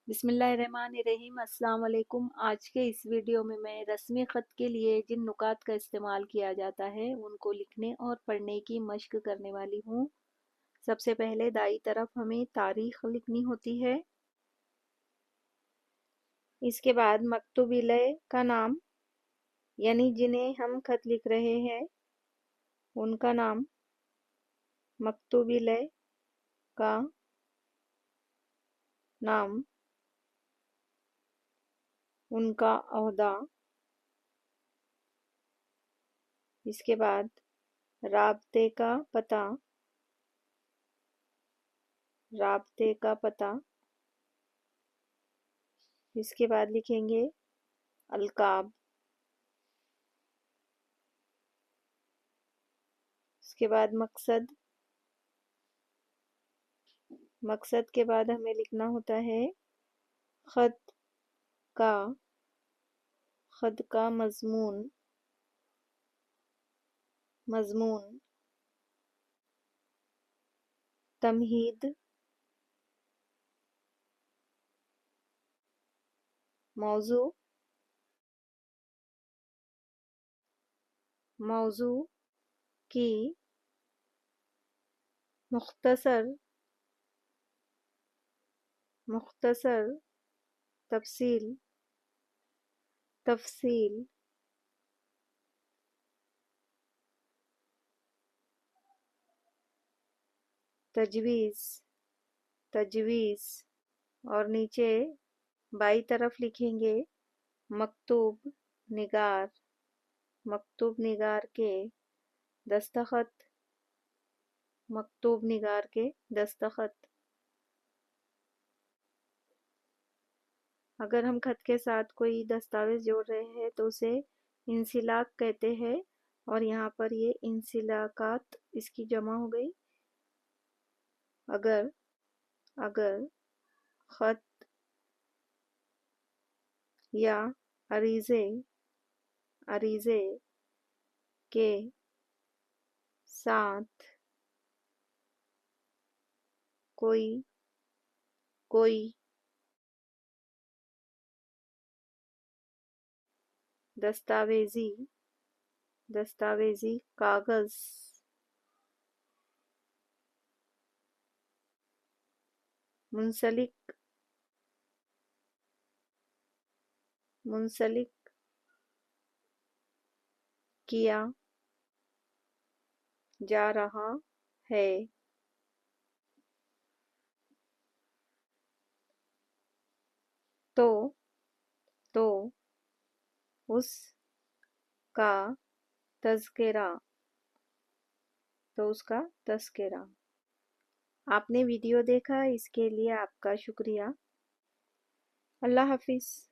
بسم اللہ الرحمن الرحیم۔ السلام علیکم۔ آج کے اس ویڈیو میں رسمی خط کے لیے جن نکات کا استعمال کیا جاتا ہے ان کو لکھنے اور پڑھنے کی مشق کرنے والی ہوں۔ سب سے پہلے دائیں طرف ہمیں تاریخ لکھنی ہوتی ہے۔ اس کے بعد مکتوب الیہ کا نام، یعنی جنہیں ہم خط لکھ رہے ہیں ان کا نام، مکتوب الیہ کا نام، ان کا عہدہ۔ اس کے بعد رابطے کا پتہ، رابطے کا پتہ۔ اس کے بعد لکھیں گے القاب۔ اس کے بعد مقصد، مقصد کے بعد ہمیں لکھنا ہوتا ہے خط کا، خط کا مضمون، مضمون۔ تمہید، موضوع، موضوع کی مختصر، مختصر تفصیل، تفصیل۔ تجویز، تجویز۔ اور نیچے بائیں طرف لکھیں گے مکتوب نگار، مکتوب نگار کے دستخط، مکتوب نگار کے دستخط۔ اگر ہم خط کے ساتھ کوئی دستاویز جوڑ رہے ہیں تو اسے انسلاک کہتے ہیں، اور یہاں پر یہ انسلاکات اس کی جمع ہو گئی۔ اگر خط یا عریضے کے ساتھ کوئی دستاویزی کاغذ منسلک کیا جا رہا ہے تو اس کا تذکرہ۔ آپ نے ویڈیو دیکھا، اس کے لیے آپ کا شکریہ۔ اللہ حافظ۔